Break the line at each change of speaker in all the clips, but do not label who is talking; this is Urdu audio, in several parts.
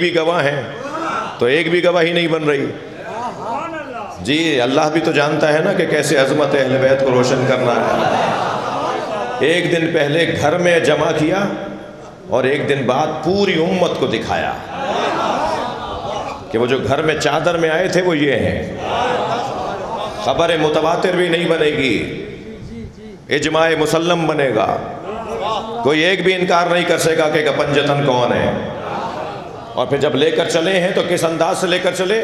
بھی گواہ ہیں تو ایک بھی گواہی نہیں بن رہی. جی اللہ بھی تو جانتا ہے نا کہ کیسے عظمت اہل بیت کو روشن کرنا ہے. ایک دن پہلے گھر میں جمع کیا اور ایک دن بعد پوری امت کو دکھایا کہ وہ جو گھر میں چادر میں آئے تھے وہ یہ ہیں. خبر متواتر بھی نہیں بنے گی, اجماع مسلم بنے گا. کوئی ایک بھی انکار نہیں کر سکے گا کہ پنجتن کون ہے. اور پھر جب لے کر چلے ہیں تو کس انداز سے لے کر چلے.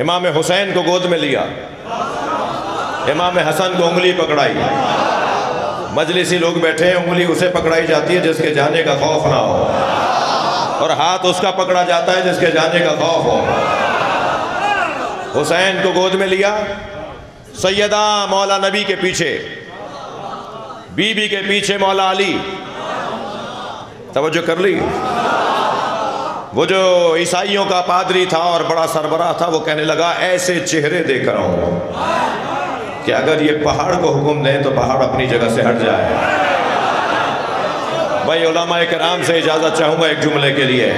امام حسین کو گود میں لیا, امام حسن کو انگلی پکڑائی. مجلسی لوگ بیٹھے ہیں, انگلی اسے پکڑائی جاتی ہے جس کے جانے کا خوف نہ ہو, اور ہاتھ اس کا پکڑا جاتا ہے جس کے جانے کا خوف ہو. حسین کو گود میں لیا, سیدہ مولا نبی کے پیچھے, بی بی کے پیچھے مولا علی. توجہ کر لی. وہ جو عیسائیوں کا پادری تھا اور بڑا سربراہ تھا وہ کہنے لگا ایسے چہرے دیکھ رہا ہوں کہ اگر یہ پہاڑ کو حکم دیں تو پہاڑ اپنی جگہ سے ہٹ جائے. بھائی علماء کرام سے اجازت چاہوں گا ایک جملے کے لیے.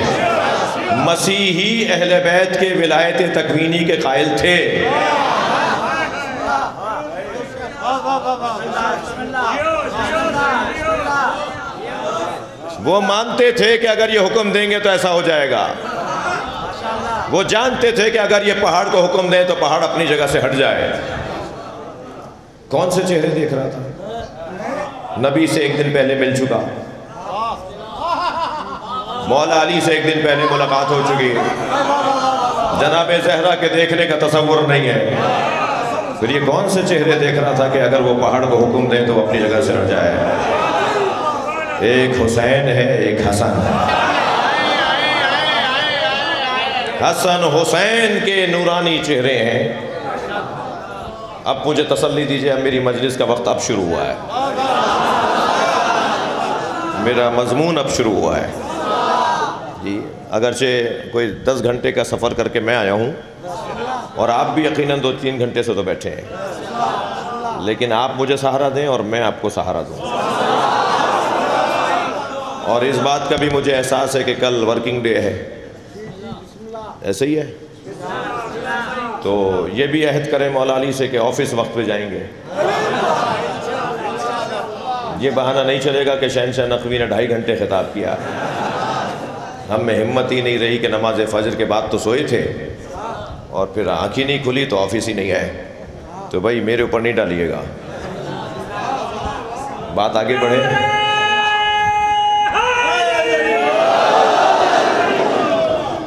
مسیحی اہل بیت کے ولایت تکوینی کے قائل تھے. وہ مانتے تھے کہ اگر یہ حکم دیں گے تو ایسا ہو جائے گا. وہ جانتے تھے کہ اگر یہ پہاڑ کو حکم دیں تو پہاڑ اپنی جگہ سے ہٹ جائے. کون سے چہرے دیکھ رہا تھا؟ نبی سے ایک دن پہلے مل چکا, مولا علی سے ایک دن پہلے ملاقات ہو چکی, جناب زہرا کے دیکھنے کا تصور نہیں ہے. پھر یہ کون سے چہرے دیکھ رہا تھا کہ اگر وہ پہاڑ کو حکم دیں تو اپنی جگہ سے ہٹ جائے. ایک حسین ہے, ایک حسن ہے. حسن حسین کے نورانی چہرے ہیں. اب مجھے تسلی دیجئے, اب میری مجلس کا وقت اب شروع ہوا ہے, میرا مضمون اب شروع ہوا ہے. جی اگرچہ کوئی 10 گھنٹے کا سفر کر کے میں آیا ہوں اور آپ بھی یقیناً 2-3 گھنٹے سے تو بیٹھے ہیں, لیکن آپ مجھے سہارا دیں اور میں آپ کو سہارا دوں. اور اس بات کا بھی مجھے احساس ہے کہ کل ورکنگ ڈے ہے, ایسے ہی ہے. تو یہ بھی عہد کریں مولا علی سے کہ آفس وقت پہ جائیں گے. یہ بہانہ نہیں چلے گا کہ شہنشاہ نقوی نے 2.5 گھنٹے خطاب کیا. ہم میں ہمت ہی نہیں رہی کہ نماز فجر کے بعد تو سوئے تھے اور پھر آنکھ ہی نہیں کھلی تو آفس ہی نہیں آئے. تو بھائی میرے اوپر نہیں ڈالیے گا, بات آگے بڑھے.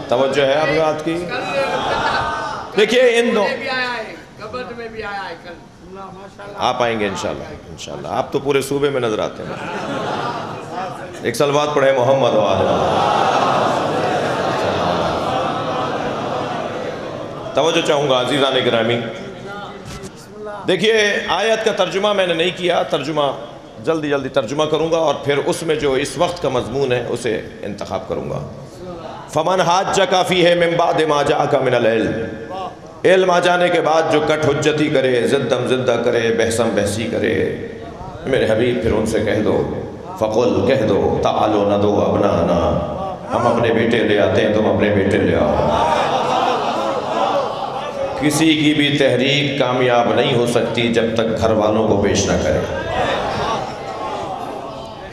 توجہ ہے آپ بات کی. دیکھیے ان دو آپ آئیں گے انشاءاللہ. آپ تو پورے صوبے میں نظر آتے ہیں. ایک صلوات پڑھے محمد و آلہ. توجہ چاہوں گا عزیزان گرامی. دیکھیے آیت کا ترجمہ میں نے نہیں کیا, ترجمہ جلدی ترجمہ کروں گا اور پھر اس میں جو اس وقت کا مضمون ہے اسے انتخاب کروں گا. فمن حاجک فیہ من بعد ما جاءک من العلم, علم آ جانے کے بعد جو کٹ حجتی کرے, زدم زدہ کرے, بحثم بحثی کرے, میرے حبیب پھر ان سے کہہ دو, فقل کہہ دو, تعالوا ندعو ابناءنا, ہم اپنے بیٹے لے آتے ہیں, تم اپنے بیٹے لے آؤ. کسی کی بھی تحریک کامیاب نہیں ہو سکتی جب تک گھر والوں کو پیش نہ کرے.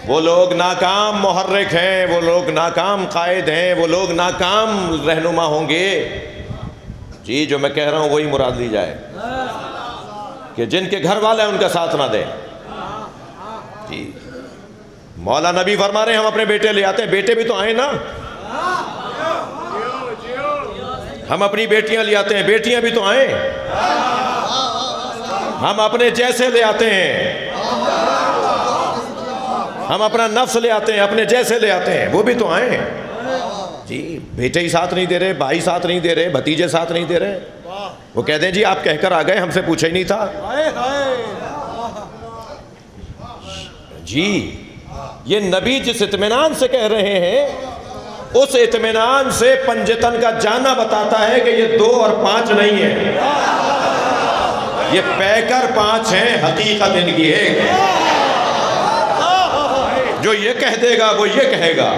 وہ لوگ ناکام محرک ہیں, وہ لوگ ناکام قائد ہیں, وہ لوگ ناکام رہنما ہوں گے. جی جو میں کہہ رہا ہوں وہی مراد لی جائے کہ جن کے گھر والے ان کا ساتھ نہ دیں. جی مولا نبی فرما رہے ہیں ہم اپنے بیٹے لے آتے ہیں. بیٹے بھی تو آئیں نا, ہم اپنی بیٹیاں لے آتے ہیں, بیٹیاں بھی تو آئیں. ہم اپنے جیسے لے آتے ہیں, ہم اپنا نفس لے آتے ہیں, اپنے جیسے لے آتے ہیں, وہ بھی تو آئیں. جی بیٹے ہی ساتھ نہیں دے رہے, بھائی ساتھ نہیں دے رہے, بھتیجے ساتھ نہیں دے رہے. وہ کہتے ہیں جی آپ کہہ کر آ گئے, ہم سے پوچھا ہی نہیں تھا. جی یہ نبی جس اطمینان سے کہہ رہے ہیں اس اطمینان سے پنجتن کا جانا بتاتا ہے کہ یہ 2 اور 5 نہیں ہے, یہ پیکر 5 ہیں, حقیقت ان کی ایک ہے. جو یہ کہہ دے گا وہ یہ کہے گا,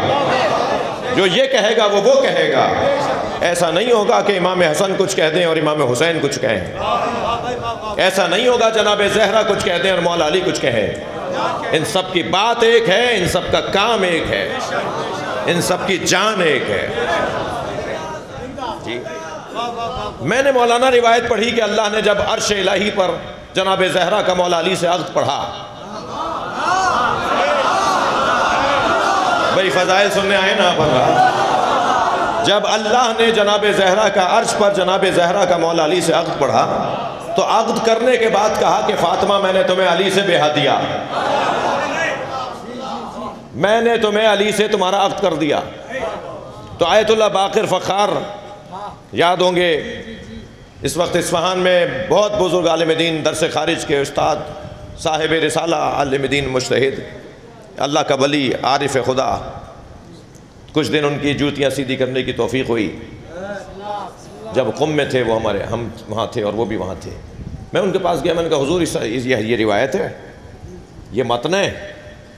جو یہ کہے گا وہ کہے گا. ایسا نہیں ہوگا کہ امام حسن کچھ کہہ دیں اور امام حسین کچھ کہیں. ایسا نہیں ہوگا جناب زہرا کچھ کہہ دیں اور مولا علی کچھ کہیں. ان سب کی بات ایک ہے, ان سب کا کام ایک ہے, ان سب کی جان ایک ہے. جی میں نے مولانا روایت پڑھی کہ اللہ نے جب عرش الہی پر جناب زہرا کا مولا علی سے عقد پڑھا. بھئی فضائل سننے آئے نا آپ. جب اللہ نے جناب زہرا کا عرش پر جناب زہرا کا مولا علی سے عقد پڑھا تو عقد کرنے کے بعد کہا کہ فاطمہ میں نے تمہیں علی سے بیعت دیا, میں نے تمہیں علی سے تمہارا عقد کر دیا. تو آیت اللہ باقر فخار یاد ہوں گے, اس وقت اصفہان میں بہت بزرگ عالم دین درس خارج کے استاد صاحب رسالہ عالم دین مجتہد اللہ کا ولی عارف خدا, کچھ دن ان کی جوتیاں سیدھی کرنے کی توفیق ہوئی. جب قم میں تھے وہ ہم وہاں تھے اور وہ بھی وہاں تھے. میں ان کے پاس گیا, میں نے کہا حضور یہ روایت ہے, یہ متن ہے,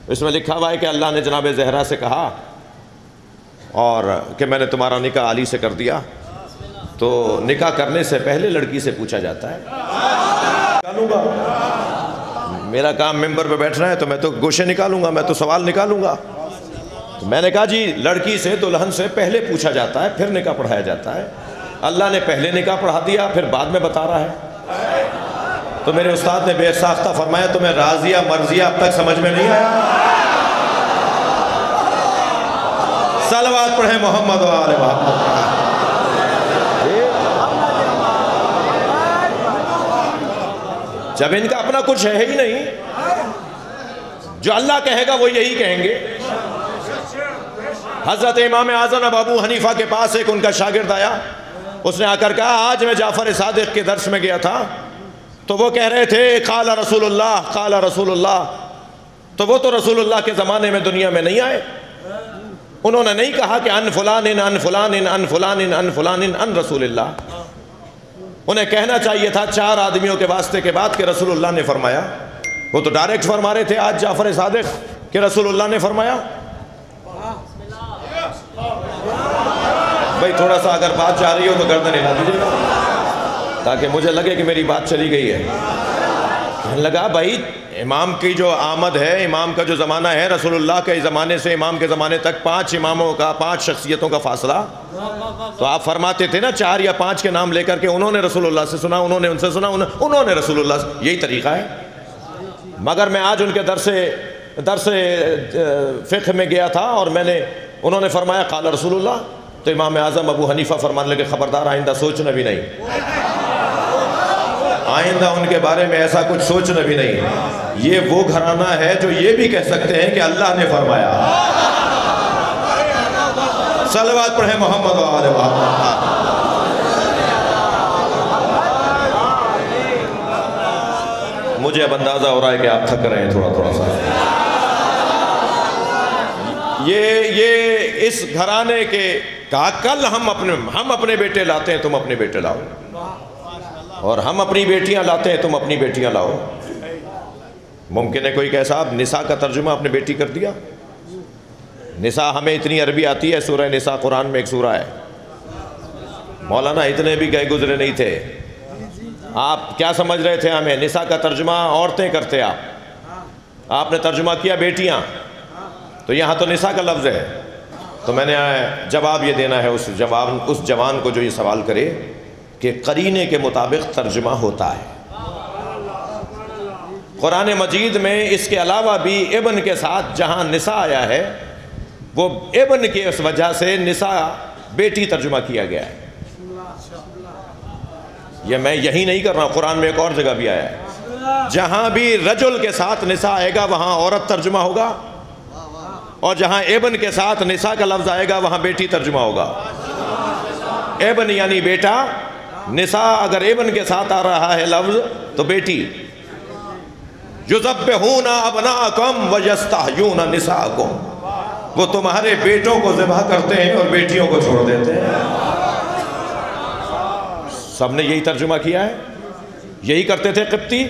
اس میں لکھا ہوا ہے کہ اللہ نے جناب زہرا سے کہا اور کہ میں نے تمہارا نکاح علی سے کر دیا. تو نکاح کرنے سے پہلے لڑکی سے پوچھا جاتا ہے. نکالوں گا, میرا کام ممبر پہ بیٹھ رہا ہے تو میں تو گوشے نکالوں گا, میں تو سوال نکالوں گا. تو میں نے کہا جی لڑکی سے دلہن سے پہلے پوچھا جاتا ہے پھر نکاح پڑھایا جاتا ہے. اللہ نے پہلے نکاح پڑھا دیا پھر بعد میں بتا رہا ہے. تو میرے استاد نے بے ساختہ فرمایا تمہیں راضیہ مرضیہ اب تک سمجھ میں نہیں آیا؟ صلوات پڑھیں محمد و آل محمد. جب ان کا اپنا کچھ ہے ہی نہیں, جو اللہ کہے گا وہ یہی کہیں گے. حضرت امام اعظم ابو حنیفہ کے پاس ایک ان کا شاگرد آیا, اس نے آ کر کہا آج میں جعفر صادق کے درس میں گیا تھا تو وہ کہہ رہے تھے قال رسول اللہ قال رسول اللہ. تو وہ تو رسول اللہ کے زمانے میں دنیا میں نہیں آئے, انہوں نے نہیں کہا کہ ان فلان ان فلان ان فلان ان فلان ان رسول اللہ. انہیں کہنا چاہیے تھا 4 آدمیوں کے واسطے کے بعد کہ رسول اللہ نے فرمایا. وہ تو ڈائریکٹ فرما رہے تھے آج جعفر صادق کہ رسول اللہ نے فرمایا. بھئی تھوڑا سا اگر بات جا رہی ہو تو گردن ہلا دیجیے گا تاکہ مجھے لگے کہ میری بات چلی گئی ہے. کہنے لگا بھائی امام کی جو آمد ہے, امام کا جو زمانہ ہے, رسول اللہ کے زمانے سے امام کے زمانے تک 5 اماموں کا 5 شخصیتوں کا فاصلہ. تو آپ فرماتے تھے نا 4 یا 5 کے نام لے کر کے انہوں نے رسول اللہ سے سنا, انہوں نے ان سے سنا, انہوں نے رسول اللہ سے, یہی طریقہ ہے. مگر میں آج ان کے درس فقہ میں گیا تھا اور انہوں نے فرمایا قال رسول اللہ. تو امام اعظم ابو حنیفہ فرمانے لگے خبردار آئندہ سوچنا بھی نہیں, آئندہ ان کے بارے میں ایسا کچھ سوچنا بھی نہیں. یہ وہ گھرانہ ہے جو یہ بھی کہہ سکتے ہیں کہ اللہ نے فرمایا. صلوات پڑھیں محمد و آل محمد. مجھے اب اندازہ ہو رہا ہے کہ آپ تھک رہے ہیں تھوڑا سا. یہ اس گھرانے کے کہا کل ہم اپنے بیٹے لاتے ہیں تم اپنے بیٹے لاؤ, اور ہم اپنی بیٹیاں لاتے ہیں تم اپنی بیٹیاں لاؤ. ممکن ہے کوئی کہ صاحب نساء کا ترجمہ اپنے بیٹی کر دیا. نساء ہمیں اتنی عربی آتی ہے, سورہ نساء قرآن میں ایک سورہ ہے. مولانا اتنے بھی گئے گزرے نہیں تھے. آپ کیا سمجھ رہے تھے ہمیں؟ نساء کا ترجمہ عورتیں کرتے آپ نے ترجمہ کیا بیٹیاں, تو یہاں تو نساء کا لفظ ہے. تو میں نے جواب یہ دینا ہے اس جوان کو جو یہ سوال کرے کہ قرینے کے مطابق ترجمہ ہوتا ہے. قرآن مجید میں اس کے علاوہ بھی ابن کے ساتھ جہاں نساء آیا ہے وہ ابن کی اس وجہ سے نساء بیٹی ترجمہ کیا گیا ہے. یہ میں یہی نہیں کر رہا ہوں, قرآن میں ایک اور جگہ بھی آیا ہے. جہاں بھی رجل کے ساتھ نساء آئے گا وہاں عورت ترجمہ ہوگا, اور جہاں ابن کے ساتھ نساء کا لفظ آئے گا وہاں بیٹی ترجمہ ہوگا. ابن یعنی بیٹا, نساء اگر ابن کے ساتھ آ رہا ہے لفظ تو بیٹی. یذبحون ابناءکم ویستحیون نساءکم, وہ تمہارے بیٹوں کو ذبح کرتے ہیں اور بیٹیوں کو چھوڑ دیتے ہیں. سب نے یہی ترجمہ کیا ہے. یہی کرتے تھے قبطی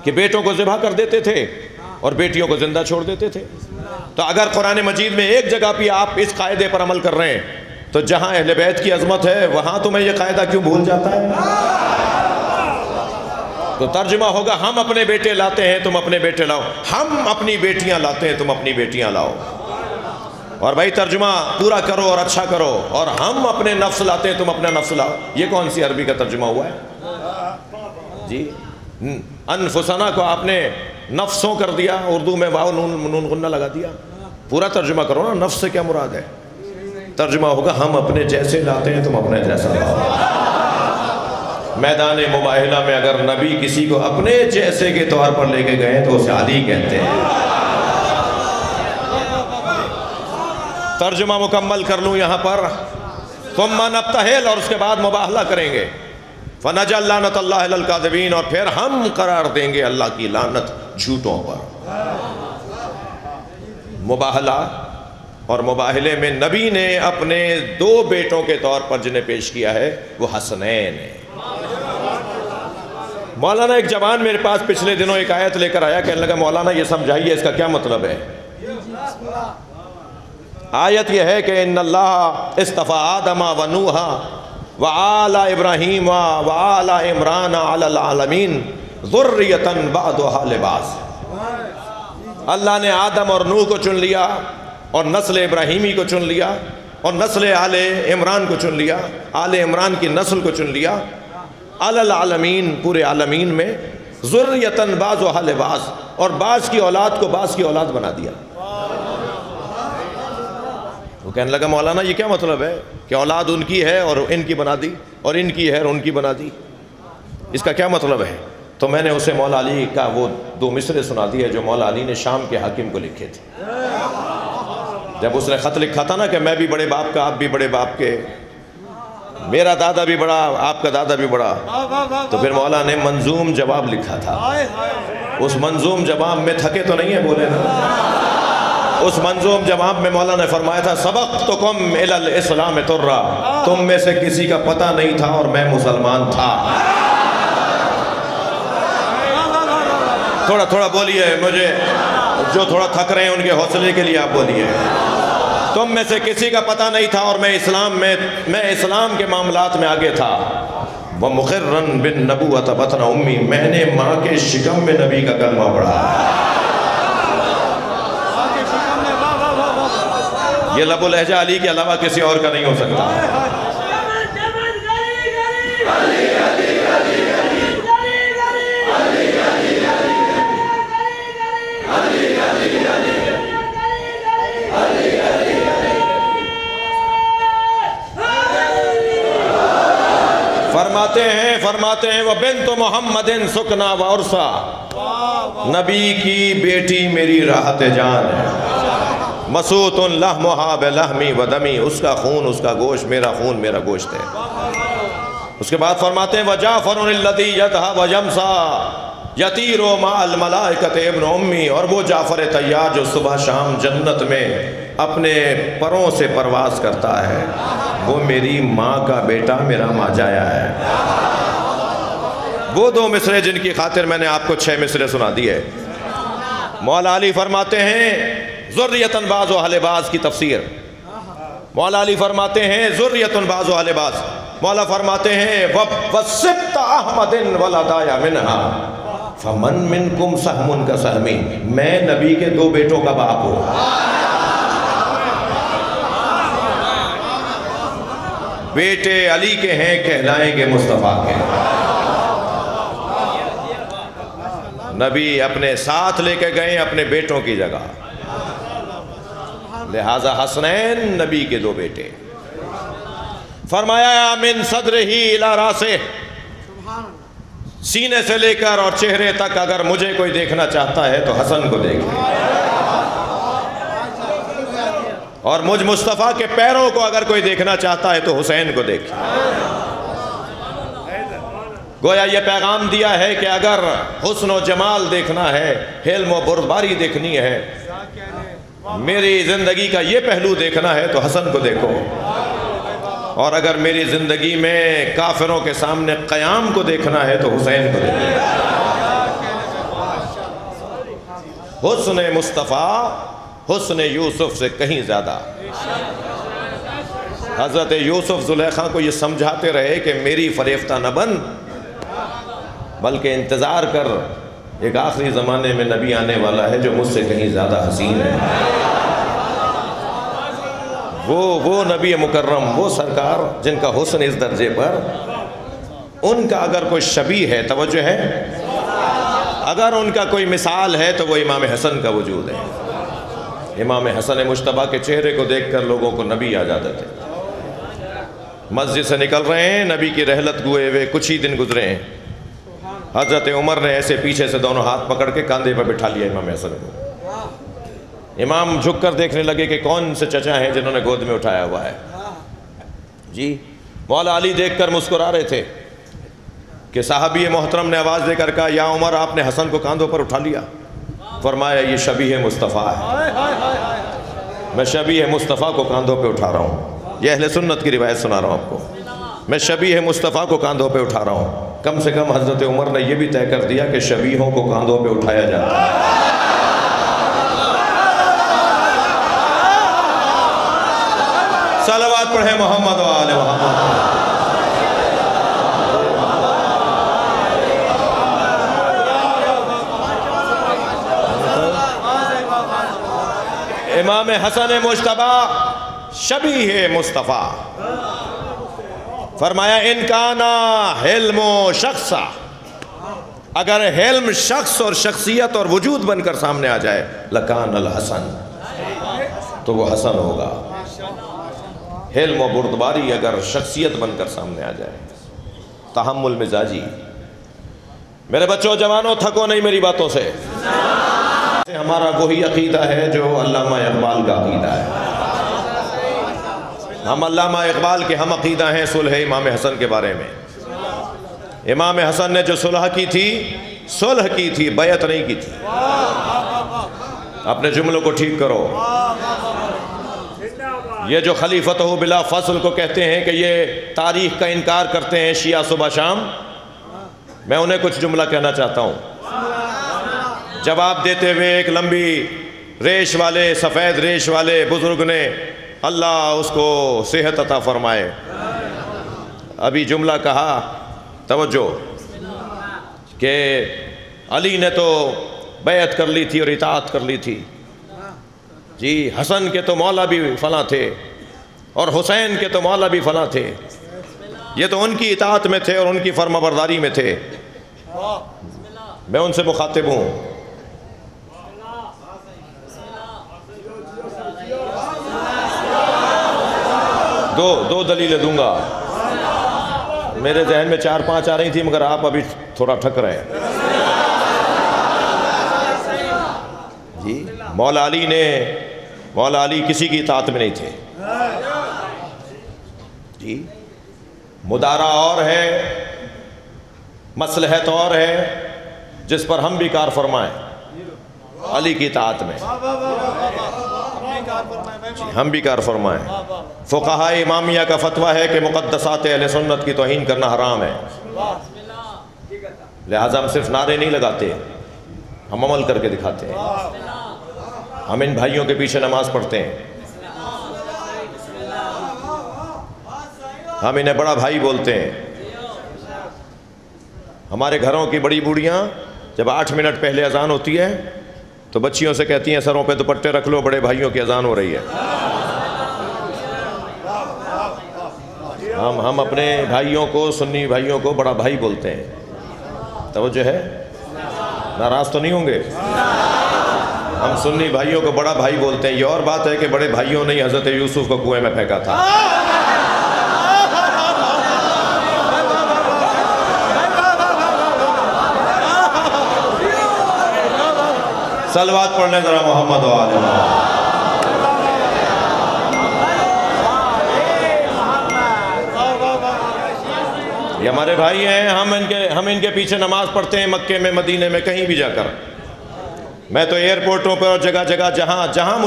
کہ بیٹوں کو ذبح کر دیتے تھے اور بیٹیوں کو زندہ چھوڑ دیتے تھے. تو اگر قرآن مجید میں ایک جگہ پہ آپ اس قاعدے پر عمل کر رہے ہیں تو جہاں اہل بیت کی عظمت ہے وہاں تمہیں یہ قاعدہ کیوں بھول جاتا ہے؟ تو ترجمہ ہوگا ہم اپنے بیٹے لاتے ہیں تم اپنے بیٹے لاؤ، ہم اپنی بیٹیاں لاتے ہیں تم اپنی بیٹیاں لاؤ۔ اور بھائی ترجمہ پورا کرو اور اچھا کرو، اور ہم اپنے نفس لاتے ہیں تم اپنا نفس لاؤ، یہ کون سی عربی کا ترجمہ ہوا ہے جی؟ انفسنا کو آپ نے نفسوں کر دیا، اردو میں واو نون غنہ لگا دیا۔ پورا ترجمہ کرو نا، نفس سے کیا مراد ہے؟ ترجمہ ہوگا ہم اپنے جیسے لاتے ہیں تم اپنے جیسا لاؤ۔ میدان مباہلہ میں اگر نبی کسی کو اپنے جیسے کے طور پر لے کے گئے تو اسے علی کہتے ہیں۔ ترجمہ مکمل کر لوں یہاں پر، ثم نبتہل، اور اس کے بعد مباہلہ کریں گے، فنجعل لعنت اللہ علی الکاذبین، اور پھر ہم قرار دیں گے اللہ کی لعنت جھوٹوں پر۔ مباہلہ اور مباہلے میں نبی نے اپنے دو بیٹوں کے طور پر جنہیں پیش کیا ہے وہ حسنین ہیں۔ مولانا ایک جوان میرے پاس پچھلے دنوں ایک آیت لے کر آیا، کہنے لگا مولانا یہ سمجھائیے اس کا کیا مطلب ہے؟ آیت یہ ہے کہ ان اللہ اصطفیٰ آدم و نوحا وآل ابراہیم وآل عمران علی العالمین ذریۃ بعضھا لبعض۔ اللہ نے آدم اور نوح کو چن لیا، اور نسل ابراہیمی کو چن لیا، اور نسل آل عمران کو چن لیا، آل عمران کی نسل کو چن لیا، علی العالمین، پورے عالمین میں، ذریۃ بعضھا لبعض، اور بعض کی اولاد کو بعض کی اولاد بنا دیا۔ وہ کہنے لگا مولانا یہ کیا مطلب ہے کہ اولاد ان کی ہے اور ان کی بنا دی، اور ان کی ہے اور ان کی بنا دی، اس کا کیا مطلب ہے؟ تو میں نے اسے مولا علی کا وہ دو مصرے سنا دی ہے جو مولا علی نے شام کے حاکم کو لکھے تھے۔ جب اس نے خط لکھا تھا نا کہ میں بھی بڑے باپ کا، آپ بھی بڑے باپ کے، میرا دادا بھی بڑا آپ کا دادا بھی بڑا، تو پھر مولا نے منظوم جواب لکھا تھا۔ اس منظوم جواب میں تھکے تو نہیں ہیں بولے نا، اس منظوم جواب میں مولا نے فرمایا تھا سبقتکم الی الاسلام ترا، تم میں سے کسی کا پتہ نہیں تھا اور میں مسلمان تھا۔ تھوڑا تھوڑا بولیے، مجھے جو تھوڑا تھک رہے ہیں ان کے حوصلے کے لیے آپ بولیے۔ تم میں سے کسی کا پتہ نہیں تھا اور میں اسلام کے معاملات میں آگے تھا۔ وَمُقِرًّا بِالنَّبُوَّةِ بَطْنَ أُمِّي، میں نے ماں کے شکم میں نبی کا کلمہ پڑھا۔ یہ لب و لہجہ علی کے علاوہ کسی اور کا نہیں ہو سکتا۔ فرماتے ہیں وہ بنت محمد سکنا و عرصہ، نبی کی بیٹی میری راحت جان ہے، مسوط لحمہا بلحمی و دمی، اس کا خون اس کا گوشت میرا خون میرا گوشت ہے۔ اس کے بعد فرماتے ہیں وَجَعْفَرٌ الَّذِي يَذْهَبُ وَيَمْشَىٰ يَطِيرُ مَعَ الْمَلَائِكَةِ ابْنُ أُمِّي، اور وہ جعفر طیار جو صبح شام جنت میں اپنے پروں سے پرواز کرتا ہے، وہ میری ماں کا بیٹا میرا ماجایا ہے۔ وہ دو مصرے جن کی خاطر میں نے آپ کو 6 مصرے سنا دیے۔ مولا علی فرماتے ہیں ذریۃ بعضھا لبعض کی تفسیر، مولا علی فرماتے ہیں ذریۃ بعضھا لبعض، مولا فرماتے ہیں وَسِبْتَ أَحْمَدٍ وَلَدَايَ مِنْهَا فَمَنْ مِنْكُمْ سَهْمٌ كَسَهْمِي، میں نبی کے 2 بیٹوں کا باپ ہوں، بیٹے علی کے ہیں کہلائیں گے مصطفیٰ کے۔ نبی اپنے ساتھ لے کے گئے اپنے بیٹوں کی جگہ، لہذا حسنین نبی کے 2 بیٹے۔ فرمایا من صدرہ الی راسہ، سینے سے لے کر اور چہرے تک اگر مجھے کوئی دیکھنا چاہتا ہے تو حسن کو دیکھے، اور مجھ مصطفیٰ کے پیروں کو اگر کوئی دیکھنا چاہتا ہے تو حسین کو دیکھے۔ گویا یہ پیغام دیا ہے کہ اگر حسن و جمال دیکھنا ہے، حلم و بردباری دیکھنی ہے، میری زندگی کا یہ پہلو دیکھنا ہے تو حسن کو دیکھو، اور اگر میری زندگی میں کافروں کے سامنے قیام کو دیکھنا ہے تو حسین کو دیکھو۔ حسن مصطفیٰ حسن یوسف سے کہیں زیادہ۔ حضرت یوسف زلیخا کو یہ سمجھاتے رہے کہ میری فریفتہ نہ بن، بلکہ انتظار کر، ایک آخری زمانے میں نبی آنے والا ہے جو مجھ سے کہیں زیادہ حسین ہے۔ وہ نبی مکرم، وہ سرکار جن کا حسن اس درجے پر، ان کا اگر کوئی شبیہ ہے، توجہ ہے، اگر ان کا کوئی مثال ہے تو وہ امام حسن کا وجود ہے۔ امام حسن مجتبیٰ کے چہرے کو دیکھ کر لوگوں کو نبی یاد آتے تھے۔ مسجد سے نکل رہے ہیں، نبی کی رحلت ہوئے ہوئے کچھ ہی دن گزرے ہیں، حضرت عمر نے ایسے پیچھے سے دونوں ہاتھ پکڑ کے کاندھے پر بٹھا لیا امام حسن کو۔ امام جھک کر دیکھنے لگے کہ کون سے چچا ہیں جنہوں نے گود میں اٹھایا ہوا ہے۔ جی مولا علی دیکھ کر مسکرا رہے تھے کہ صحابی محترم نے آواز دے کر کہا، یا عمر آپ نے حسن کو کاندھوں پر اٹھا لیا؟ فرمایا یہ شبیہ مصطفیٰ ہے، میں شبیہ مصطفیٰ کو کاندھوں پہ اٹھا رہا ہوں۔ یہ اہل سنت کی روایت سنا رہا ہوں آپ کو، میں شبیہ مصطفیٰ کو کاندھوں پہ اٹھا رہا ہوں۔ کم سے کم حضرت عمر نے یہ بھی طے کر دیا کہ شبیہوں کو کاندھوں پہ اٹھایا جاتا ہے۔ صلوات پڑھیں محمد و آل محمد۔ امام حسن مجتبیٰ شبیہ مصطفیٰ، فرمایا ان کانا حلم و شخصا، اگر حلم شخص اور شخصیت اور وجود بن کر سامنے آ جائے، لکان الحسن، تو وہ حسن ہوگا۔ حلم و بردباری اگر شخصیت بن کر سامنے آ جائے، تحمل مزاجی۔ میرے بچوں جوانوں، تھکو نہیں میری باتوں سے، ہمارا وہی عقیدہ ہے جو علامہ اقبال کا عقیدہ ہے۔ ہم علامہ اقبال کے ہم عقیدہ ہیں صلح امام حسن کے بارے میں۔ امام حسن نے جو صلح کی تھی، بیعت نہیں کی تھی۔ اپنے جملوں کو ٹھیک کرو۔ یہ جو خلیفتہ بلا فصل کو کہتے ہیں کہ یہ تاریخ کا انکار کرتے ہیں شیعہ صبح شام، میں انہیں کچھ جملہ کہنا چاہتا ہوں۔ جواب دیتے ہوئے ایک لمبی ریش والے، سفید ریش والے بزرگ نے، اللہ اس کو صحت عطا فرمائے، ابھی جملہ کہا، توجہ، کہ علی نے تو بیعت کر لی تھی اور اطاعت کر لی تھی، جی حسن کے تو مولا بھی فلاں تھے اور حسین کے تو مولا بھی فلاں تھے، یہ تو ان کی اطاعت میں تھے اور ان کی فرما برداری میں تھے۔ میں ان سے مخاطب ہوں، دو دلیلیں دوں گا، میرے ذہن میں 4-5 آ رہی تھی مگر آپ ابھی تھوڑا ٹھک رہے ہیں۔ جی مولا علی کسی کی اطاعت میں نہیں تھے، جی مدارا اور ہے، مصلحت اور ہے، جس پر ہم بھی کار فرمائیں علی کی اطاعت میں، ہم بھی کار فرمائیں۔ فقہاء امامیہ کا فتویٰ ہے کہ مقدسات اہل سنت کی توہین کرنا حرام ہے، لہٰذا ہم صرف نعرے نہیں لگاتے، ہم عمل کر کے دکھاتے ہیں۔ ہم ان بھائیوں کے پیچھے نماز پڑھتے ہیں، ہم انہیں بڑا بھائی بولتے ہیں۔ ہمارے گھروں کی بڑی بوڑھیاں جب 8 منٹ پہلے اذان ہوتی ہے تو بچیوں سے کہتی ہیں سروں پہ دوپٹے رکھ لو، بڑے بھائیوں کی اذان ہو رہی ہے۔ ہم اپنے بھائیوں کو، سنی بھائیوں کو بڑا بھائی بولتے ہیں، توجہ ہے، ناراض تو نہیں ہوں گے؟ ہم سنی بھائیوں کو بڑا بھائی بولتے ہیں۔ یہ اور بات ہے کہ بڑے بھائیوں نے حضرت یوسف کو کنویں میں پھینکا تھا۔ صلوات پڑھنے ذرا محمد و آل محمد۔ یہ ہمارے بھائی ہیں، ہم ان کے پیچھے نماز پڑھتے ہیں، مکے میں، مدینے میں، کہیں بھی جا کر۔ میں تو ایئرپورٹوں پر اور جگہ جگہ جہاں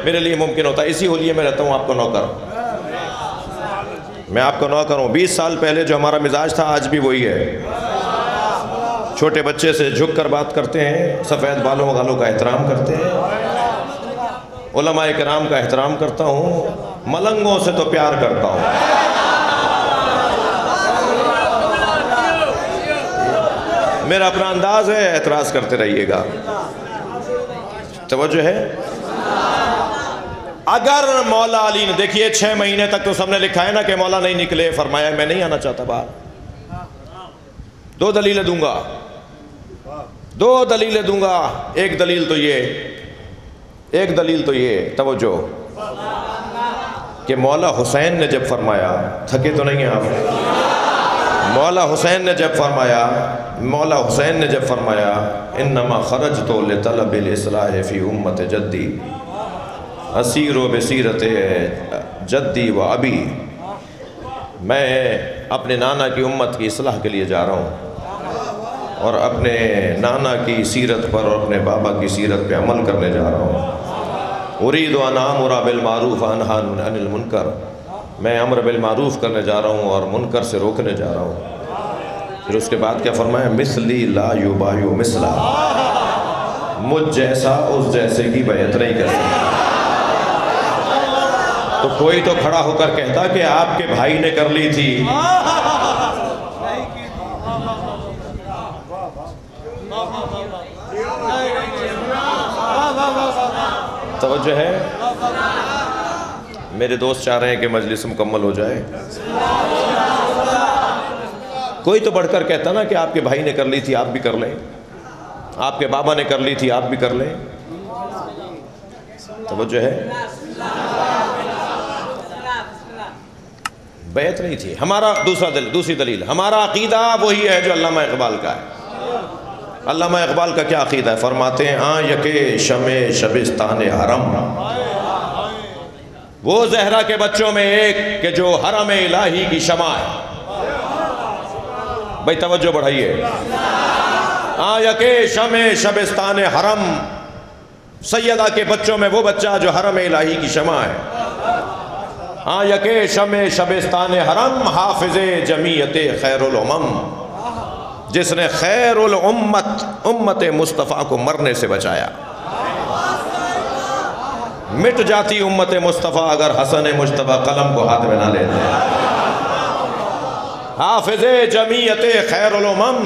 میرے لیے ممکن ہوتا ہے، اسی حلیے میں رہتا ہوں، آپ کو نوکر، میں آپ کو نوکر ہوں۔ 20 سال پہلے جو ہمارا مزاج تھا آج بھی وہی ہے۔ چھوٹے بچے سے جھک کر بات کرتے ہیں، سفید بالوں والوں کا احترام کرتے ہیں، علماء کرام کا احترام کرتا ہوں، ملنگوں سے تو پیار کرتا ہوں۔ میرا اپنا انداز ہے، اعتراض کرتے رہیے گا۔ توجہ ہے؟ اگر مولا علی نے، دیکھیے 6 مہینے تک تو سب نے لکھا ہے نا کہ مولا نہیں نکلے، فرمایا میں نہیں آنا چاہتا باہر، 2 دلیلیں دوں گا، 2 دلیلیں دوں گا۔ ایک دلیل تو یہ توجہ کہ مولا حسین نے جب فرمایا، تھکے تو نہیں ہیں آپ؟ مولا حسین نے جب فرمایا انما خرجت لطلب الاصلاح فی امت جدی اسیر بسیرت جدی و ابی، میں اپنے نانا کی امت کی اصلاح کے لیے جا رہا ہوں اور اپنے نانا کی سیرت پر اور اپنے بابا کی سیرت پہ عمل کرنے جا رہا ہوں۔ ارید ان آمر بالمعروف وانہا عن المنکر، میں امر بالمعروف کرنے جا رہا ہوں اور منکر سے روکنے جا رہا ہوں۔ پھر اس کے بعد کیا فرمایا؟ مثلی لا یبایع مثلا، مجھ جیسا اس جیسے کی بیعت نہیں کر سکتا۔ تو کوئی تو کھڑا ہو کر کہتا کہ آپ کے بھائی نے کر لی تھی۔ توجہ ہے؟ میرے دوست چاہ رہے ہیں کہ مجلس مکمل ہو جائے۔ کوئی تو بڑھ کر کہتا نا کہ آپ کے بھائی نے کر لی تھی، آپ بھی کر لیں، آپ کے بابا نے کر لی تھی، آپ بھی کر لیں۔ توجہ ہے؟ بیعت نہیں تھی۔ ہمارا دوسری دلیل، ہمارا عقیدہ وہی ہے جو علامہ اقبال کا ہے۔ علامہ اقبال کا کیا عقیدہ ہے؟ فرماتے ہیں آن یکے شمع شبستان حرم، وہ زہرا کے بچوں میں ایک کہ جو حرم الہی کی شمع ہے۔ بھائی توجہ بڑھائیے۔ آن یکے شمع شبستان حرم، سیدہ کے بچوں میں وہ بچہ جو حرم الہی کی شمع ہے۔ آن یکے شمع شبستان حرم، حافظ جمیعت خیر الامم، جس نے خیر امت مصطفیٰ کو مرنے سے بچایا۔ مٹ جاتی امت مصطفیٰ اگر حسن مجتبیٰ قلم کو ہاتھ میں نہ لیتے۔ حافظ جمیعت خیر الامم،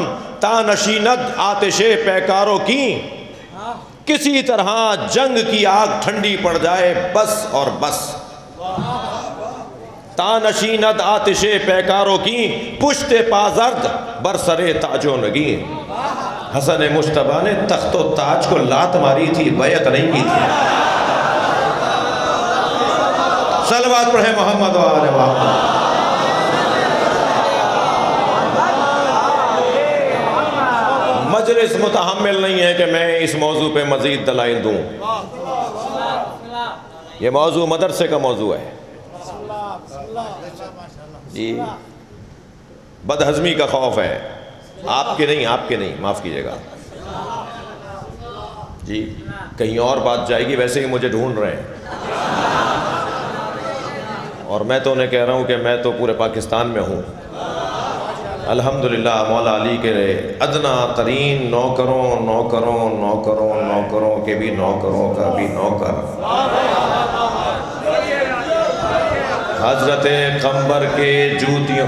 تا نشیند آتش پیکاروں کی، کسی طرح جنگ کی آگ ٹھنڈی پڑ جائے بس اور بس۔ تا نشیند آتش پیکاروں کی، پشت پازرد برسر تاج و نگی۔ حسن مجتبیٰ نے تخت و تاج کو لات ماری تھی، بیعت نہیں کی تھی۔ صلوات پڑھیں محمد و آل محمد۔ مجلس متحمل نہیں ہے کہ میں اس موضوع پہ مزید دلائل دوں۔ یہ موضوع مدرسے کا موضوع ہے جی، بدہضمی کا خوف ہے، آپ کے نہیں، معاف کیجئے گا جی، کہیں اور بات جائے گی، ویسے ہی مجھے ڈھونڈ رہے ہیں اور میں تو انہیں کہہ رہا ہوں کہ میں تو پورے پاکستان میں ہوں الحمدللہ، مولا علی کے ادنا ترین نوکروں کے بھی نوکروں کا بھی نوکر، حضرت قمبر کے جوتیوں،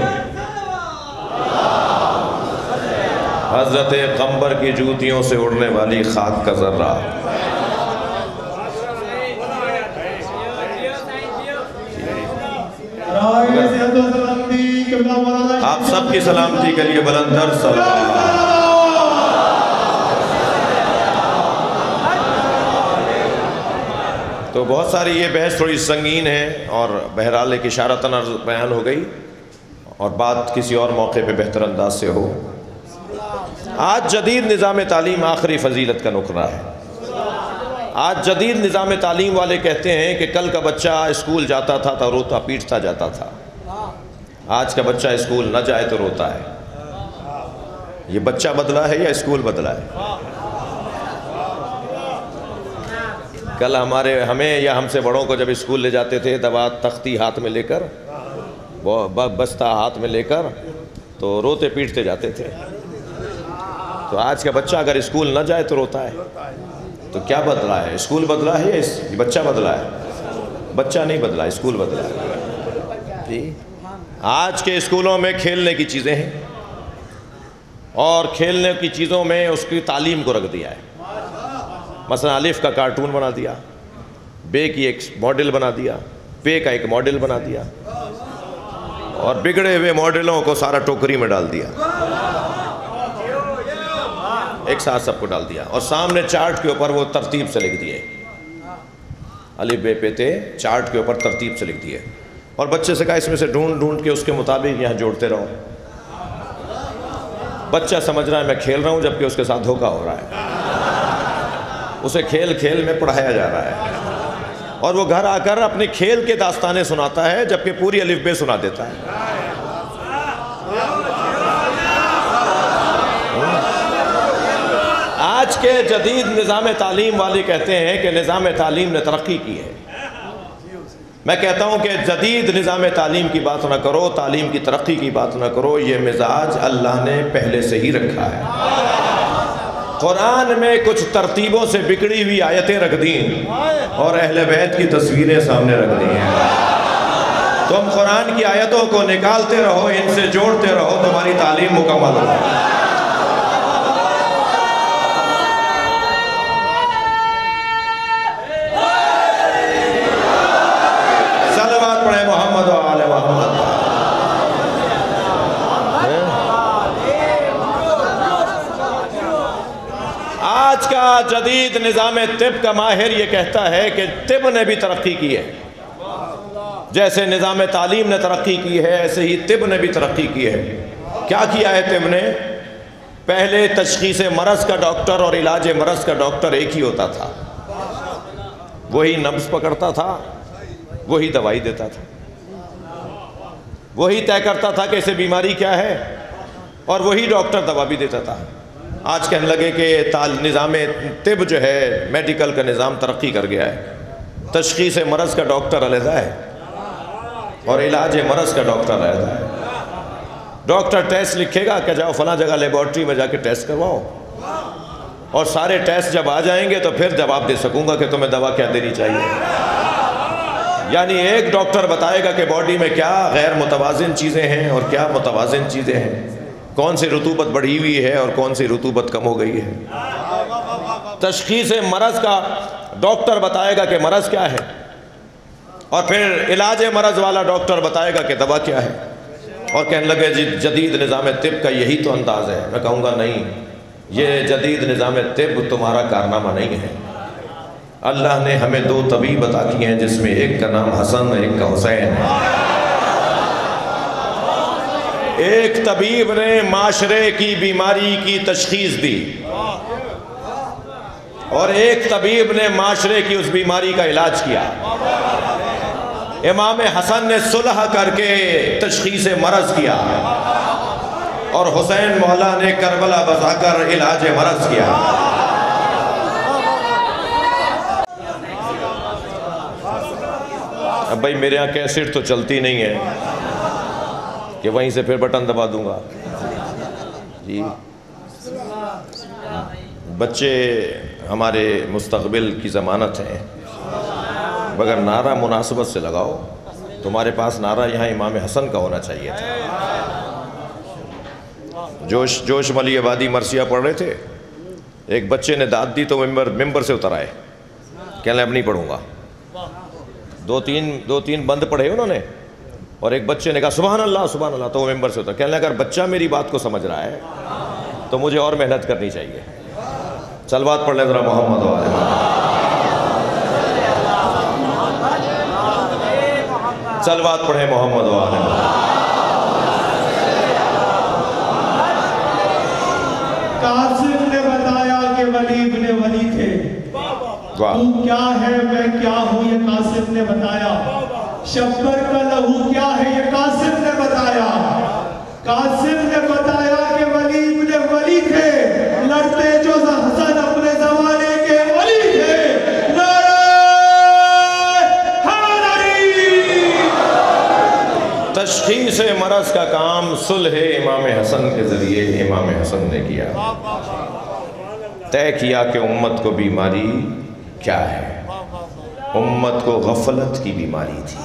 حضرت قمبر کی جوتیوں سے اڑنے والی خاک کا ذرہ۔ آپ سب کی سلامتی کے لیے بلندر صلی اللہ علیہ وسلم۔ تو بہت ساری یہ بحث تھوڑی سنگین ہے اور بہرحال ایک اشارتاً بیان ہو گئی اور بات کسی اور موقع پہ بہتر انداز سے ہو۔ آج جدید نظام تعلیم آخری فضیلت کا نقرہ ہے۔ آج جدید نظام تعلیم والے کہتے ہیں کہ کل کا بچہ اسکول جاتا تھا تو روتا پیٹتا جاتا تھا، آج کا بچہ اسکول نہ جائے تو روتا ہے۔ یہ بچہ بدلا ہے یا اسکول بدلا ہے؟ کل ہمیں یا ہم سے بڑوں کو جب اسکول لے جاتے تھے دوات تختی ہاتھ میں لے کر، بستہ ہاتھ میں لے کر، تو روتے پیٹتے جاتے تھے۔ تو آج کا بچہ اگر اسکول نہ جائے تو روتا ہے۔ تو کیا بدلا ہے؟ اسکول بدلا ہے یا بچہ بدلا ہے؟ بچہ نہیں بدلا، اسکول بدلا ہے جی۔ آج کے اسکولوں میں کھیلنے کی چیزیں ہیں، اور کھیلنے کی چیزوں میں اس کی تعلیم کو رکھ دیا ہے۔ مثلا الف کا کارٹون بنا دیا، بے کی ایک ماڈل بنا دیا، پے کا ایک ماڈل بنا دیا، اور بگڑے ہوئے ماڈلوں کو سارا ٹوکری میں ڈال دیا، ایک ساتھ سب کو ڈال دیا، اور سامنے چارٹ کے اوپر وہ ترتیب سے لکھ دیے، الف بے پے تے، چارٹ کے اوپر ترتیب سے لکھ دیے، اور بچے سے کہا اس میں سے ڈھونڈ ڈھونڈ کے اس کے مطابق یہاں جوڑتے رہو۔ بچہ سمجھ رہا ہے میں کھیل رہا ہوں، جبکہ اس کے ساتھ دھوکہ ہو رہا ہے، اسے کھیل کھیل میں پڑھایا جا رہا ہے، اور وہ گھر آ کر اپنے کھیل کے داستانیں سناتا ہے، جبکہ پوری الف بے سنا دیتا ہے۔ آج کے جدید نظام تعلیم والے کہتے ہیں کہ نظام تعلیم نے ترقی کی ہے۔ میں کہتا ہوں کہ جدید نظام تعلیم کی بات نہ کرو، تعلیم کی ترقی کی بات نہ کرو، یہ مزاج اللہ نے پہلے سے ہی رکھا ہے۔ قرآن میں کچھ ترتیبوں سے بگڑی ہوئی آیتیں رکھ دیں اور اہل بیت کی تصویریں سامنے رکھ دی ہیں۔ تم قرآن کی آیتوں کو نکالتے رہو، ان سے جوڑتے رہو، تمہاری تعلیم مکمل ہو۔ صلوات پڑھیں محمد و آل محمد۔ آج کا جدید نظام طب کا ماہر یہ کہتا ہے کہ طب نے بھی ترقی کی ہے، جیسے نظام تعلیم نے ترقی کی ہے ایسے ہی طب نے بھی ترقی کی ہے۔ کیا کیا ہے طب نے؟ پہلے تشخیص مرض کا ڈاکٹر اور علاج مرض کا ڈاکٹر ایک ہی ہوتا تھا، وہی نبض پکڑتا تھا، وہی دوائی دیتا تھا، وہی طے کرتا تھا کہ اسے بیماری کیا ہے، اور وہی ڈاکٹر دوا بھی دیتا تھا۔ آج کہنے لگے کہ نظام طب جو ہے، میڈیکل کا نظام ترقی کر گیا ہے، تشخیص مرض کا ڈاکٹر علیحدہ ہے اور علاج مرض کا ڈاکٹر علیحدہ ہے۔ ڈاکٹر ٹیسٹ لکھے گا کہ جاؤ فلاں جگہ لیبارٹری میں جا کے ٹیسٹ کرواؤ، اور سارے ٹیسٹ جب آ جائیں گے تو پھر جواب دے سکوں گا کہ تمہیں دوا کیا دینی چاہیے۔ یعنی ایک ڈاکٹر بتائے گا کہ باڈی میں کیا غیر متوازن چیزیں ہیں اور کیا متوازن چیزیں ہیں، کون سی رطوبت بڑھی ہوئی ہے اور کون سی رطوبت کم ہو گئی ہے۔ تشخیص مرض کا ڈاکٹر بتائے گا کہ مرض کیا ہے، اور پھر علاج مرض والا ڈاکٹر بتائے گا کہ دوا کیا ہے، اور کہنے لگے جدید نظام طب کا یہی تو انداز ہے۔ میں کہوں گا نہیں، یہ جدید نظام طب تمہارا کارنامہ نہیں ہے۔ اللہ نے ہمیں دو طبیب عطا کیے ہیں، جس میں ایک کا نام حسن، ایک کا حسین ہے۔ ایک طبیب نے معاشرے کی بیماری کی تشخیص دی، اور ایک طبیب نے معاشرے کی اس بیماری کا علاج کیا۔ امام حسن نے صلح کر کے تشخیص مرض کیا، اور حسین مولا نے کربلا بسا کر علاج مرض کیا۔ اب بھائی میرے یہاں کیسٹ تو چلتی نہیں ہے کہ وہیں سے پھر بٹن دبا دوں گا جی۔ بچے ہمارے مستقبل کی ضمانت ہیں، مگر نعرہ مناسبت سے لگاؤ۔ تمہارے پاس نعرہ یہاں امام حسن کا ہونا چاہیے تھا۔ جوش ملی آبادی مرثیہ پڑھ رہے تھے، ایک بچے نے داد دی تو ممبر سے اتر آئے، کہنے لگے اب نہیں پڑھوں گا۔ دو تین بند پڑھے انہوں نے، اور ایک بچے نے کہا سبحان اللہ سبحان اللہ، تو وہ ممبر سے اتر۔ کہنے لگا اگر بچہ میری بات کو سمجھ رہا ہے تو مجھے اور محنت کرنی چاہیے۔ صلوات پڑھ لیں ذرا محمد و آل محمد۔ صلوات پڑھیں محمد و آل محمد۔
قاسم نے بتایا کہ ولی ابن ولی تھے، تو کیا ہے میں کیا ہوں یہ قاسم نے بتایا، شبر کا لہو کیا ہے یہ قاسم نے بتایا۔ قاسم نے بتایا کہ ولی ابن ولی تھے، لڑتے جو حسن اپنے زمانے کے ولی تھے۔ نعرہ حیدری۔
تشخیص مرض کا کام صلح امام حسن کے ذریعے امام حسن نے کیا۔ طے کیا کہ امت کو بیماری کیا ہے۔ امت کو غفلت کی بیماری تھی۔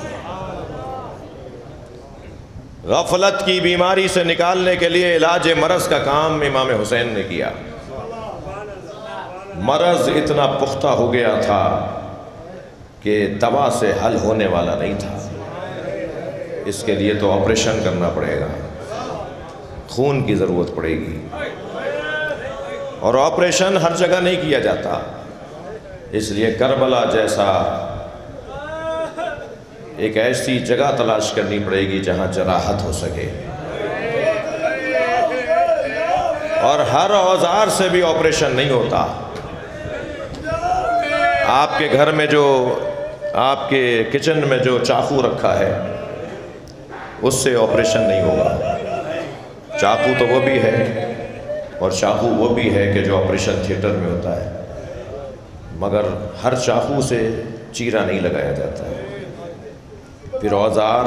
غفلت کی بیماری سے نکالنے کے لیے علاج مرض کا کام امام حسین نے کیا۔ مرض اتنا پختہ ہو گیا تھا کہ دوا سے حل ہونے والا نہیں تھا، اس کے لیے تو آپریشن کرنا پڑے گا، خون کی ضرورت پڑے گی، اور آپریشن ہر جگہ نہیں کیا جاتا، اس لیے کربلا جیسا ایک ایسی جگہ تلاش کرنی پڑے گی جہاں جراحت ہو سکے، اور ہر اوزار سے بھی آپریشن نہیں ہوتا۔ آپ کے گھر میں جو، آپ کے کچن میں جو چاقو رکھا ہے اس سے آپریشن نہیں ہوگا۔ چاقو تو وہ بھی ہے، اور چاقو وہ بھی ہے کہ جو آپریشن تھیٹر میں ہوتا ہے، مگر ہر چاقو سے چیرا نہیں لگایا جاتا ہے۔ پھر اوزار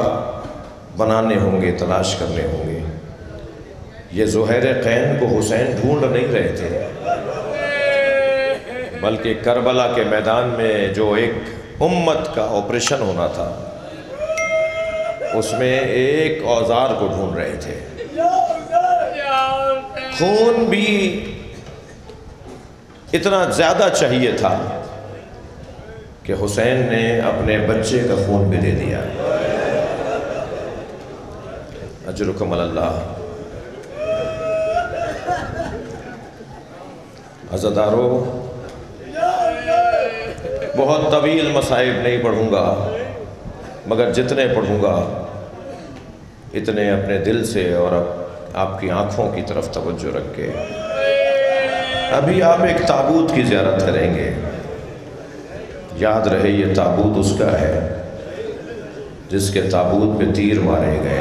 بنانے ہوں گے، تلاش کرنے ہوں گے۔ یہ زہیر قین کو حسین ڈھونڈ نہیں رہے تھے، بلکہ کربلا کے میدان میں جو ایک امت کا آپریشن ہونا تھا اس میں ایک اوزار کو ڈھونڈ رہے تھے۔ خون بھی اتنا زیادہ چاہیے تھا کہ حسین نے اپنے بچے کا خون بھی دے دیا۔ اجرکم اللہ۔ عزادارو، بہت طویل مصائب نہیں پڑھوں گا، مگر جتنے پڑھوں گا اتنے اپنے دل سے اور آپ کی آنکھوں کی طرف توجہ رکھ کے۔ ابھی آپ ایک تابوت کی زیارت کریں گے، یاد رہے یہ تابوت اس کا ہے جس کے تابوت پہ تیر مارے گئے۔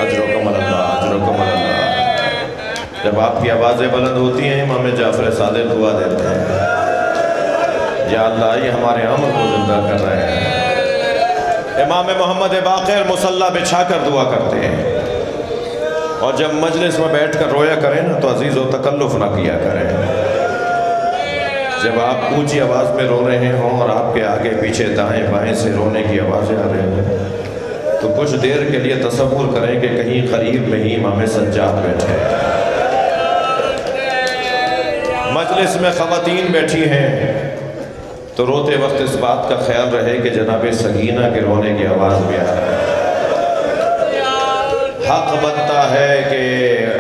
اجرکم اللہ، اجرکم اللہ۔ جب آپ کی آوازیں بلند ہوتی ہیں امام جعفر صادق دعا دیتے ہیں، یا اللہ یہ ہمارے عمل کو زندہ کر رہے ہیں۔ امام محمد باقر مصلی بچھا کر دعا کرتے ہیں، اور جب مجلس میں بیٹھ کر رویا کریں نا تو عزیز و تکلف نہ کیا کریں۔ جب آپ اونچی آواز میں رو رہے ہوں اور آپ کے آگے پیچھے دائیں بائیں سے رونے کی آوازیں آ رہے ہیں تو کچھ دیر کے لیے تصور کریں کہ کہیں قریب میں ہی امام سجاد بیٹھے ہیں، مجلس میں خواتین بیٹھی ہیں، تو روتے وقت اس بات کا خیال رہے کہ جناب سکینہ کے رونے کی آواز بھی آ رہا ہے۔ حق بنتا ہے کہ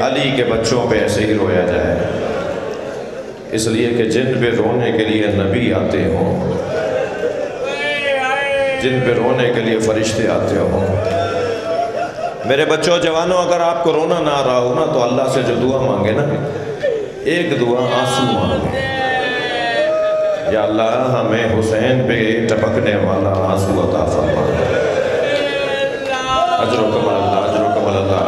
علی کے بچوں پہ ایسے ہی رویا جائے، اس لیے کہ جن پہ رونے کے لیے نبی آتے ہوں، جن پہ رونے کے لیے فرشتے آتے ہوں۔ میرے بچوں جوانوں، اگر آپ کو رونا نہ آ رہا ہو نا تو اللہ سے جو دعا مانگے نا، ایک دعا آنسو مانگے، یا اللہ ہمیں حسین پہ ٹپکنے والا آنسو عطا فرما۔ اجرکم اللہ، اجرکم اللہ۔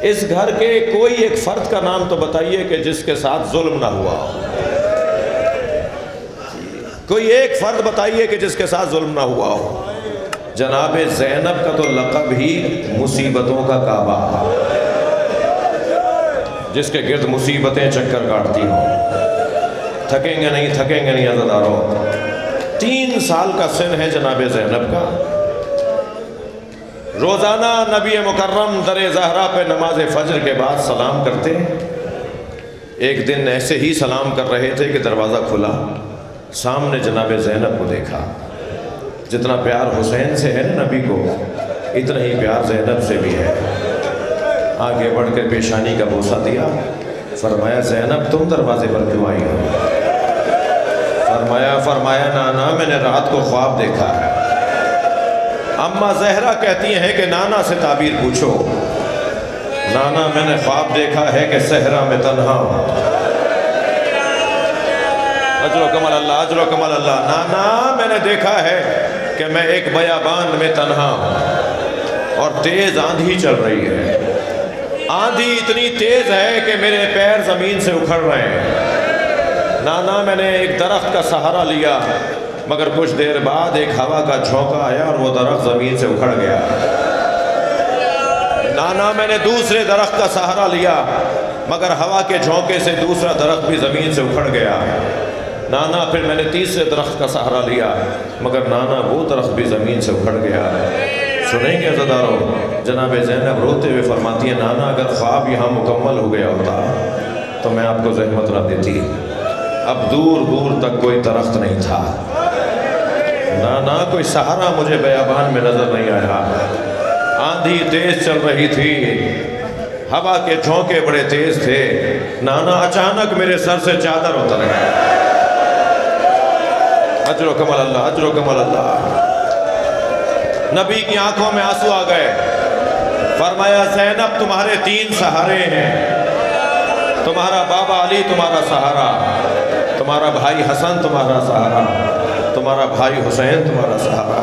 اس گھر کے کوئی ایک فرد کا نام تو بتائیے کہ جس کے ساتھ ظلم نہ ہوا ہو۔ کوئی ایک فرد بتائیے کہ جس کے ساتھ ظلم نہ ہوا ہو۔ جناب زینب کا تو لقب ہی مصیبتوں کا کعبہ، جس کے گرد مصیبتیں چکر کاٹتی ہوں۔ تھکیں گے نہیں، تھکیں گے نہیں عزاداروں۔ 3 سال کا سن ہے جناب زینب کا۔ روزانہ نبی مکرم در زہرا پہ نماز فجر کے بعد سلام کرتے۔ ایک دن ایسے ہی سلام کر رہے تھے کہ دروازہ کھلا، سامنے جناب زینب کو دیکھا۔ جتنا پیار حسین سے ہے نا نبی کو، اتنا ہی پیار زینب سے بھی ہے۔ آگے بڑھ کر پیشانی کا بوسہ دیا، فرمایا زینب تم دروازے پر کیوں آئی ہو؟ فرمایا نانا میں نے رات کو خواب دیکھا ہے۔ اماں زہرا کہتی ہیں کہ نانا سے تعبیر پوچھو۔ نانا میں نے خواب دیکھا ہے کہ صحرا میں تنہا ہوں۔ اجرکم اللہ، اجرکم اللہ۔ نانا میں نے دیکھا ہے کہ میں ایک بیابان میں تنہا ہوں اور تیز آندھی چل رہی ہے۔ آندھی اتنی تیز ہے کہ میرے پیر زمین سے اکھڑ رہے ہیں۔ نانا میں نے ایک درخت کا سہارا لیا، مگر کچھ دیر بعد ایک ہوا کا جھونکا آیا اور وہ درخت زمین سے اکھڑ گیا۔ نانا میں نے دوسرے درخت کا سہارا لیا، مگر ہوا کے جھونکے سے دوسرا درخت بھی زمین سے اکھڑ گیا۔ نانا پھر میں نے تیسرے درخت کا سہارا لیا، مگر نانا وہ درخت بھی زمین سے اکھڑ گیا۔ سنیں گے عزادارو، جناب زینب روتے ہوئے فرماتی ہیں نانا اگر خواب یہاں مکمل ہو گیا ہوتا تو میں آپ کو زحمت نہ دیتی، اب دور دور تک کوئی درخت نہیں تھا، نانا کوئی سہارا مجھے بیابان میں نظر نہیں آیا۔ آندھی تیز چل رہی تھی، ہوا کے جھونکے بڑے تیز تھے، نانا اچانک میرے سر سے چادر اتر گئی۔ اجر و کمال اللہ، اجر و کمال اللہ۔ نبی کی آنکھوں میں آنسو آ گئے، فرمایا زینب تمہارے 3 سہارے ہیں، تمہارا بابا علی تمہارا سہارا، تمہارا بھائی حسن تمہارا سہارا، تمہارا بھائی حسین تمہارا سہارا۔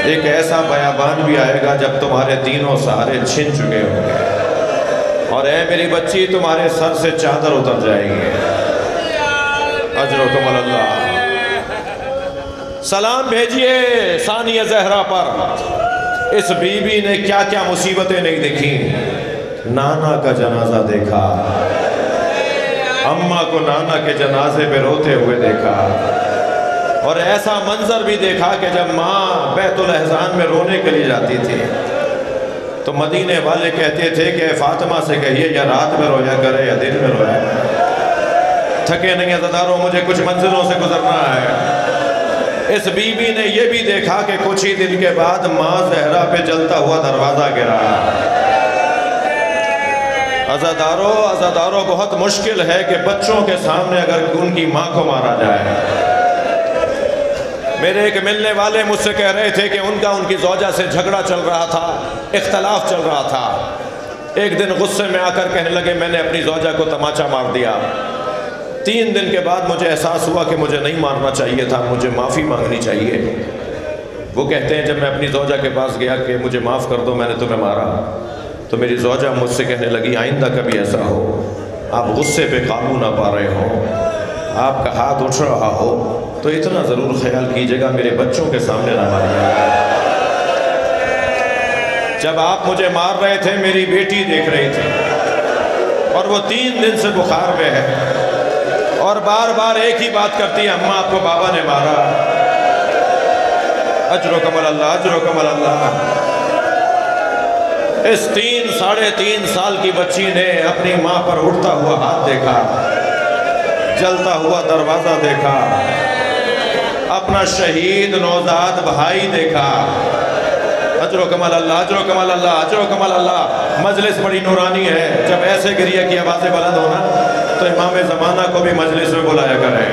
ایک ایسا بیابان بھی آئے گا جب تمہارے تینوں سہارے چھن چکے ہوں گے، اور اے میری بچی تمہارے سر سے چادر اتر جائے گی۔ اجر و کمال اللہ۔ سلام بھیجئے ثانیہ زہرا پر، اس بی بی نے کیا کیا مصیبتیں نہیں دیکھیں۔ نانا کا جنازہ دیکھا، اماں کو نانا کے جنازے پہ روتے ہوئے دیکھا، اور ایسا منظر بھی دیکھا کہ جب ماں بیت الاحزان میں رونے کے لیے جاتی تھی تو مدینے والے کہتے تھے کہ فاطمہ سے کہیے یا رات میں رویا کرے یا دن میں رویا کرے، تھکے نہیں عزاداروں مجھے کچھ منزلوں سے گزرنا ہے۔ اس بی بی نے یہ بھی دیکھا کہ کچھ ہی دن کے بعد ماں زہرا پہ جلتا ہوا دروازہ گرا۔ عزاداروں بہت مشکل ہے کہ بچوں کے سامنے اگر ان کی ماں کو مارا جائے۔ میرے ایک ملنے والے مجھ سے کہہ رہے تھے کہ ان کی زوجہ سے جھگڑا چل رہا تھا، اختلاف چل رہا تھا۔ ایک دن غصے میں آ کر کہنے لگے میں نے اپنی زوجہ کو تماچا مار دیا۔ 3 دن کے بعد مجھے احساس ہوا کہ مجھے نہیں مارنا چاہیے تھا، مجھے معافی مانگنی چاہیے۔ وہ کہتے ہیں جب میں اپنی زوجہ کے پاس گیا کہ مجھے معاف کر دو میں نے تمہیں مارا، تو میری زوجہ مجھ سے کہنے لگی آئندہ کبھی ایسا ہو آپ غصے پہ قابو نہ پا رہے ہوں، آپ کا ہاتھ اٹھ رہا ہو تو اتنا ضرور خیال کیجئے گا میرے بچوں کے سامنے نہ ماریے۔ جب آپ مجھے مار رہے تھے میری بیٹی دیکھ رہی تھی، اور وہ 3 دن سے بخار میں ہے، اور بار بار ایک ہی بات کرتی ہے اماں آپ کو بابا نے مارا۔ اجر و کمال اللہ، اجر و کمال اللہ۔ اس 3-3.5 سال کی بچی نے اپنی ماں پر اٹھتا ہوا ہاتھ دیکھا، جلتا ہوا دروازہ دیکھا، اپنا شہید نوزاد بھائی دیکھا۔ اجر و کمال اللہ، اجر و کمال اللہ، اجر و کمال اللہ۔ مجلس بڑی نورانی ہے، جب ایسے گریہ کی آوازیں بلند ہونا تو امام زمانہ کو بھی مجلس میں بلایا کریں۔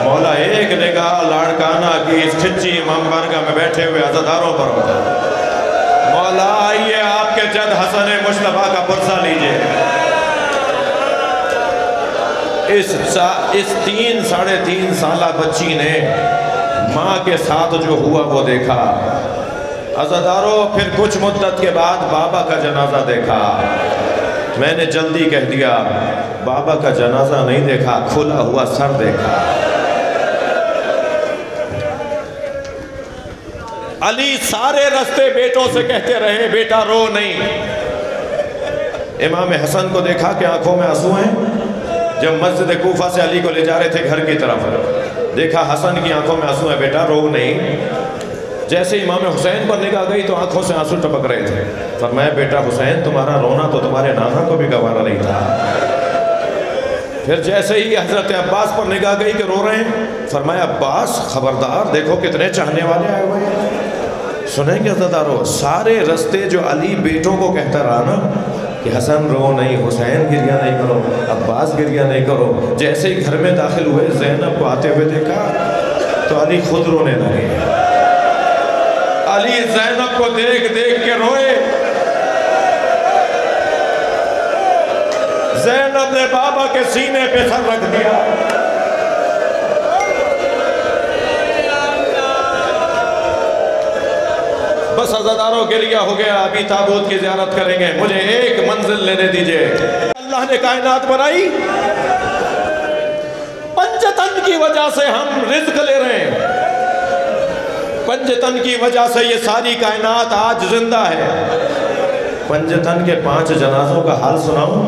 مولا ایک نگاہ لاڑکانہ کی اس کھچی امام بارگاہ میں بیٹھے ہوئے عزاداروں پر ہو جائے۔ مولا آئیے آپ کے جد حسن مصطفیٰ کا پرسہ لیجئے۔ اس 3-3.5 سالہ بچی نے ماں کے ساتھ جو ہوا وہ دیکھا۔ عزاداروں پھر کچھ مدت کے بعد بابا کا جنازہ دیکھا۔ میں نے جلدی کہہ دیا بابا کا جنازہ نہیں دیکھا، کھلا ہوا سر دیکھا۔ علی سارے رستے بیٹوں سے کہتے رہے بیٹا رو نہیں۔ امام حسن کو دیکھا کہ آنکھوں میں آنسو ہیں، جب مسجد کوفہ سے علی کو لے جا رہے تھے گھر کی طرف، دیکھا حسن کی آنکھوں میں آنسو ہیں، بیٹا رو نہیں۔ جیسے امام حسین پر نگاہ گئی تو آنکھوں سے آنسو ٹپک رہے تھے، فرمایا بیٹا حسین تمہارا رونا تو تمہارے نانا کو بھی گوارا نہیں تھا۔ پھر جیسے ہی حضرت عباس پر نگاہ گئی کہ رو رہے ہیں، فرمایا عباس خبردار دیکھو کتنے چاہنے والے آئے ہوئے ہیں۔ سنیں گے عزادارو، سارے رستے جو علی بیٹوں کو کہتا رہا نا کہ حسن رو نہیں، حسین گریہ نہیں کرو، عباس گریہ نہیں کرو، جیسے ہی گھر میں داخل ہوئے زینب کو آتے ہوئے دیکھا تو علی خود رونے لگے۔ علی زینب کو دیکھ دیکھ کے روئے۔ زینب نے بابا کے سینے پہ سر رکھ دیا۔ بس عزاداروں گریہ ہو گیا، ابھی تابوت کی زیارت کریں گے، مجھے ایک منزل لینے دیجئے۔ اللہ نے کائنات بنائی، پنجتن کی وجہ سے ہم رزق لے رہے ہیں، پنجتن کی وجہ سے یہ ساری کائنات آج زندہ ہے۔ پنجتن کے 5 جنازوں کا حال سناؤں؟